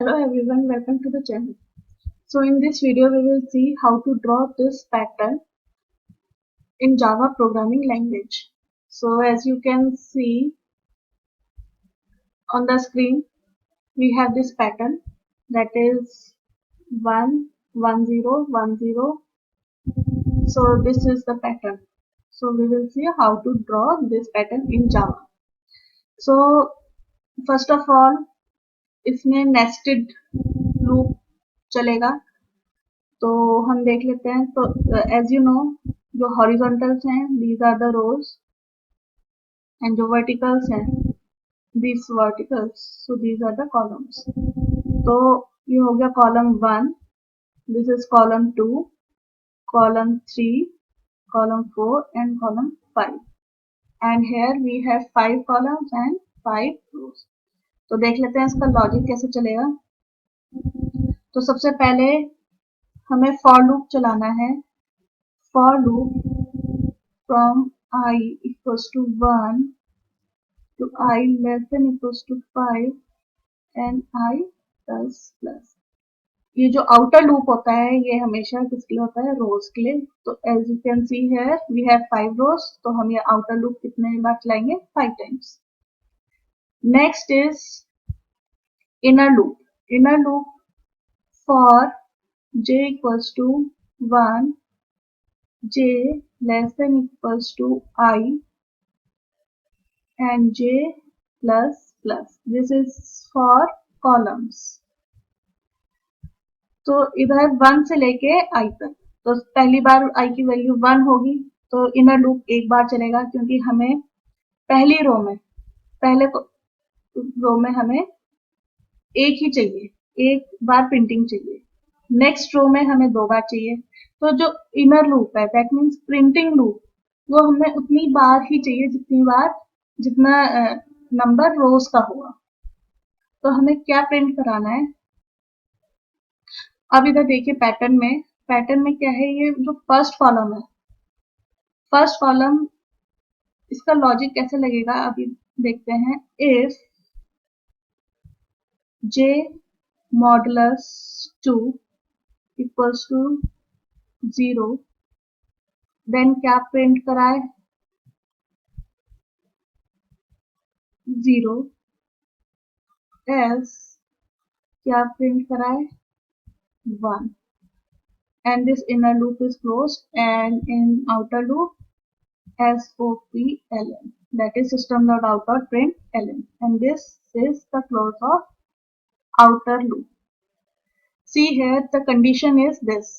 Hello everyone, welcome to the channel. So in this video we will see how to draw this pattern in Java programming language. So as you can see on the screen, we have this pattern that is 1 1 0 1 0. So this is the pattern. So we will see how to draw this pattern in Java. So first of all, इसमें nested loop चलेगा, तो हम देख लेते हैं. तो as you know, जो horizontals हैं these are the rows, and जो वर्टिकल्स हैं these verticals, so these are the columns. तो ये हो गया column 1, this is column 2, column 3, column 4 and column 5, and here we have 5 columns and 5 rows. तो देख लेते हैं इसका लॉजिक कैसे चलेगा. तो सबसे पहले हमें फॉर लूप चलाना है. For loop from I equals to 1 to I less than equals to 5 and I plus. ये जो आउटर लूप होता है ये हमेशा किसके लिए होता है? रोज के लिए. तो as you can see here we have 5 rows, तो हम ये आउटर लूप कितने बार चलाएंगे? 5 times. Next is inner loop. Inner loop for j equals to 1, j less than equals to I and j plus. This is for columns. तो इधर 1 से लेके i तक. तो पहली बार i की वैल्यू 1 होगी, तो इनर लूप एक बार चलेगा, क्योंकि हमें पहले रो में हमें एक ही चाहिए, एक बार प्रिंटिंग चाहिए. नेक्स्ट रो में हमें 2 बार चाहिए. तो जो इनर लूप है दैट मीन्स प्रिंटिंग लूप, वो हमें उतनी बार ही चाहिए जितना नंबर रोज का हुआ. तो हमें क्या प्रिंट कराना है? अब इधर देखिए पैटर्न में क्या है? ये जो फर्स्ट कॉलम है, फर्स्ट कॉलम, इसका लॉजिक कैसे लगेगा अभी देखते हैं. If j modulus 2 equals to 0, then क्या प्रिंट कराए? 0. एल्स क्या प्रिंट कराए? 1. And this inner loop is closed, and in outer loop SOPLN, that is system.out.println, and this is the close of outer loop. See here, the condition is this.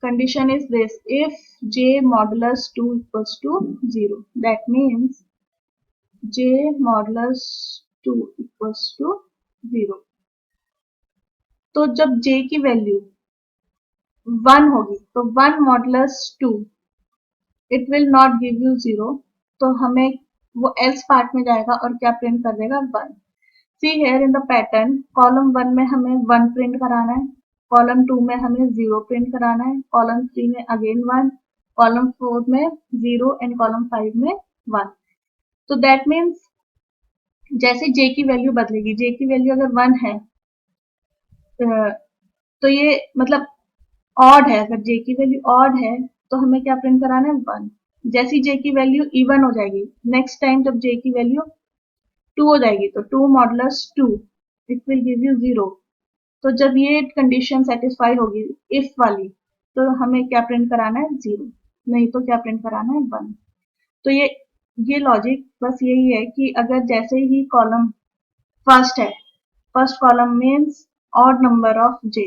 Condition is this: if j modulus 2 equals to 0, that means j modulus 2 equals to 0. तो जब j की value 1 होगी, तो 1 modulus 2, it will not give you 0. तो हमें वो else part में जाएगा और क्या प्रिंट कर देगा? 1. See here in the pattern, column 1 में हमें 1 प्रिंट कराना है, कॉलम 2 में हमें 0 प्रिंट कराना है, कॉलम 3 में अगेन 1, कॉलम 4 में 0 एंड कॉलम 5 में 1. तो दैट मीन्स जैसे j की वैल्यू बदलेगी, j की वैल्यू अगर 1 है तो ये मतलब ऑड है. अगर j की वैल्यू ऑड है तो हमें क्या प्रिंट कराना है? 1. जैसी j की वैल्यू इवन हो जाएगी, नेक्स्ट टाइम जब j की वैल्यू 2 हो जाएगी, तो 2 modulus 2, it will give you 0. तो जब ये कंडीशन सेटिस्फाई होगी इफ वाली, तो हमें क्या प्रिंट कराना है? 0. नहीं तो क्या प्रिंट कराना है? 1. तो ये लॉजिक बस यही है कि अगर जैसे ही कॉलम फर्स्ट है, first column means odd number of j,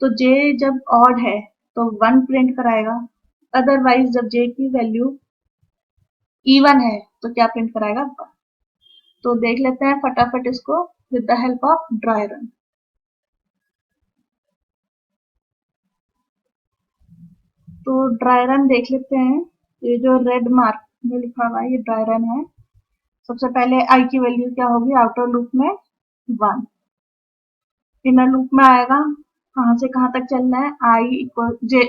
तो j जब ऑड है तो 1 प्रिंट कराएगा. अदरवाइज जब j की वैल्यू इवन है तो क्या प्रिंट कराएगा? 1. तो देख लेते हैं फटाफट इसको with the help of dry run. तो ड्राई रन देख लेते हैं. ये जो रेड मार्क में लिखा हुआ है ये ड्राई रन है. सबसे पहले i की वैल्यू क्या होगी? आउटर लूप में 1, इनर लूप में आएगा. कहां से कहां तक चलना है? j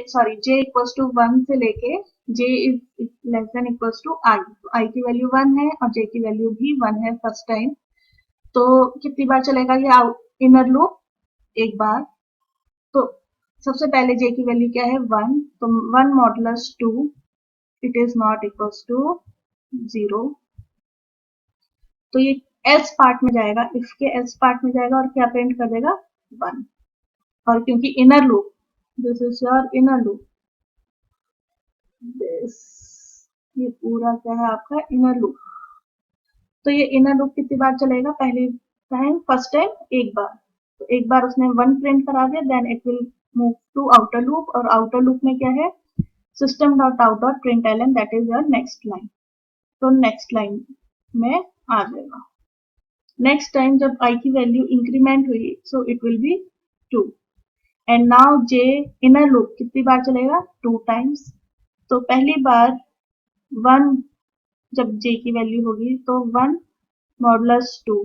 इक्वल्स टू 1 से लेके j is less than equals to i, तो i की वैल्यू 1 है और j की वैल्यू भी 1 है फर्स्ट टाइम। तो कितनी बार चलेगा ये इनर लूप? एक बार। तो सबसे पहले j की वैल्यू क्या है 1, तो 1 modulus 2 it is not equals to 0। तो ये एल्स पार्ट में जाएगा, इफ के एल्स पार्ट में जाएगा और क्या प्रिंट कर देगा 1। और क्योंकि inner loop, this is your inner loop, this, ये पूरा क्या है आपका इनर लूप। तो ये इनर लूप कितनी बार चलेगा? पहली टाइम फर्स्ट टाइम एक बार, तो एक बार उसने 1 प्रिंट करा दिया, then it will move to outer loop, और आउटर लूप में क्या है system dot out dot println, that is your next line. तो नेक्स्ट लाइन में आ जाएगा। नेक्स्ट टाइम जब i की वैल्यू इंक्रीमेंट हुई, so it will be 2। And now j inner loop कितनी बार चलेगा? 2 टाइम्स। तो पहली बार 1, जब j की वैल्यू होगी तो 1 modulus 2,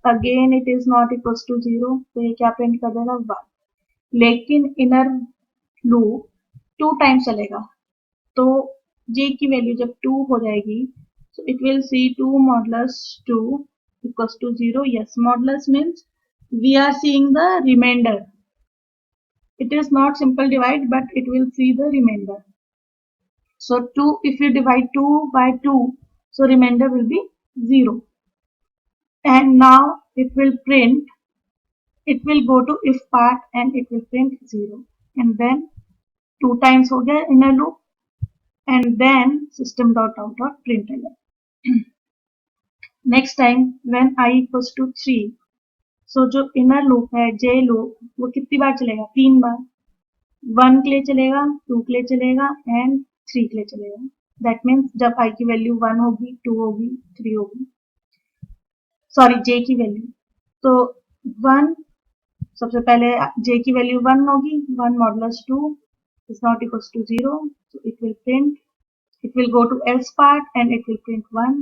again it is not equals to 0, तो ये क्या प्रिंट कर देगा 1। लेकिन इनर लूप 2 टाइम्स चलेगा, तो j की वैल्यू जब 2 हो जाएगी, so it will see 2 modulus 2 equals to 0. Yes, modulus means we are seeing the remainder. It is not simple divide, but it will see the remainder. So 2, if you divide 2 by 2, so remainder will be 0. And now it will print, it will go to if part and it will print 0. And then 2 times हो गया inner loop, and then system dot out dot println. Next time when I equals to 3, so जो inner loop है j loop, वो कितनी बार चलेगा? 3 बार। 1 के लिए चलेगा, 2 के लिए चलेगा एंड 3 के लिए चलेगा। दैट मीन्स जब i की वैल्यू 1 होगी, 2 होगी, 3 होगी, सॉरी j की वैल्यू, तो 1, सबसे पहले j की वैल्यू 1 होगी, 1 modulus 2 is not equals to 0, so it will print, it will go to else part and it will print 1.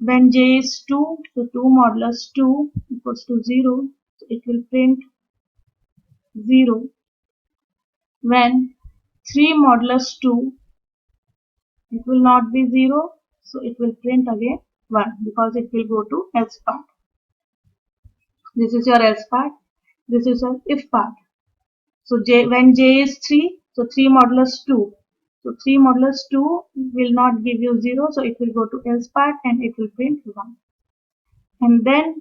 When j is 2, so 2 modulus 2 equals to 0, so it will print 0. When 3 modulus 2, it will not be 0, so it will print again 1 because it will go to else part. This is your else part, this is your if part. So when j is 3, so 3 modulus 2. So 3 modulus 2 will not give you 0, so it will go to else part and it will print 1. And then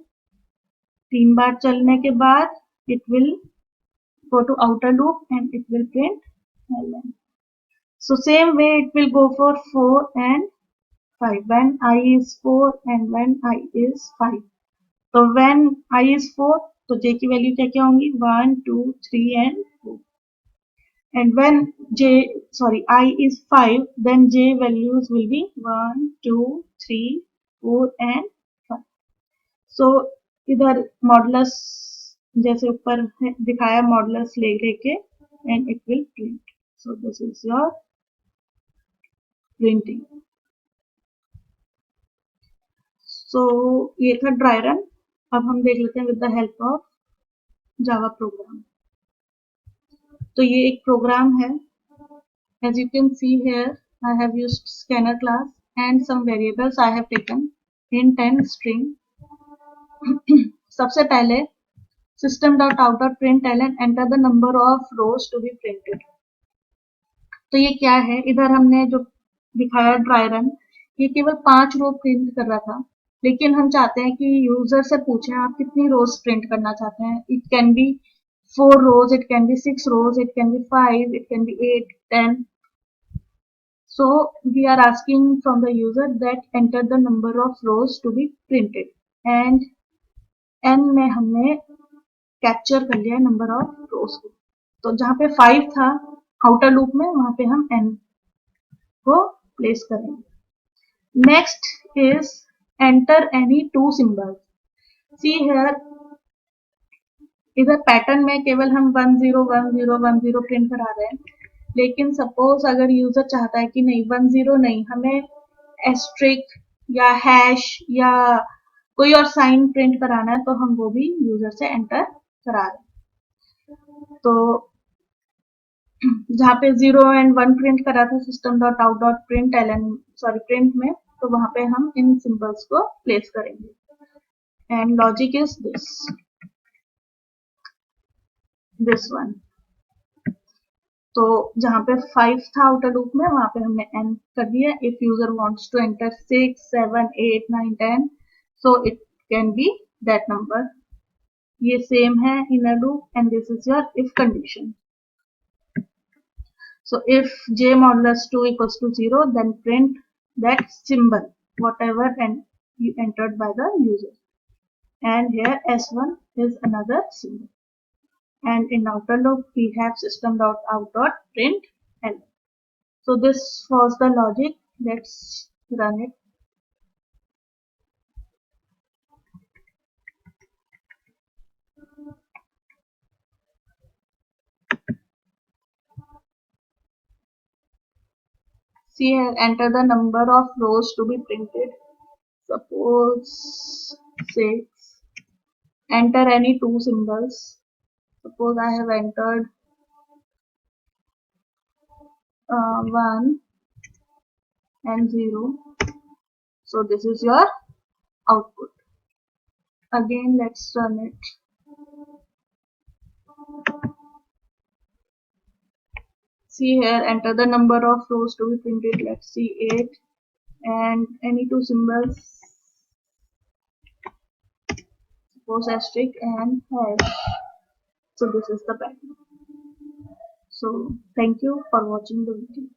3 बार चलने के बाद it will go to outer loop and it will print ln. So same way it will go for 4 and 5 when I is 4 and when I is 5. So when I is 4, तो j की value क्या क्या होंगी? 1, 2, 3 and 4. And when I is 5, then j values will be 1, 2, 3, 4 and 5. So इधर modulus जैसे ऊपर दिखाया modulus ले लेके and it will print. So this is your printing. So ये था ड्राई रन. अब हम देख लेते हैं with the help of Java program. तो ये एक प्रोग्राम है. As you can see here, I have used scanner class and some variables I have taken int and string. सबसे पहले system.out.println enter the number of rows to be printed. तो ये क्या है? इधर हमने जो दिखाया ड्राई रन, ये केवल 5 रो प्रिंट कर रहा था, लेकिन हम चाहते हैं कि यूजर से पूछें आप कितनी रोज प्रिंट करना चाहते हैं. It can B 4 rows, it can be 6 rows, it can be 5, it can be 8, 10. So we are asking from the user that enter the number of rows to be printed, and n में हमने capture कर लिया number of रोज को. तो जहां पे 5 था outer loop में, वहां पे हम n को प्लेस करेंगे. Next is enter any 2 symbols. See here, इधर पैटर्न में केवल हम 1 0 1 0 1 0 प्रिंट करा रहे हैं, लेकिन सपोज अगर यूजर चाहता है कि नहीं 1 0 नहीं, हमें एस्ट्रिक या हैश या कोई और साइन प्रिंट कराना है, तो हम वो भी यूजर से एंटर करा रहे हैं. तो जहाँ पे 0 एंड 1 प्रिंट करा था system dot out dot println sorry print में, तो वहां पे हम इन सिंबल्स को प्लेस करेंगे। And logic is this one. तो जहाँ पे 5 था आउटर लूप में, वहां पे हमने n कर दिया। If user wants to enter 6 7 8 9 10, so it can be that number. ये सेम है inner loop and this is your if condition. So if j modulus 2 equals to 0, then print that symbol, whatever and you entered by the user. And here S1 is another symbol. And in outer loop, we have system.out.println. So this was the logic. Let's run it. See here, enter the number of rows to be printed. Suppose 6. Enter any two symbols. Suppose I have entered 1 and 0. So this is your output. Again, let's run it. See here, enter the number of rows to be printed. Let's see 8 and any two symbols. Suppose asterisk and hash. So this is the pattern. So thank you for watching the video.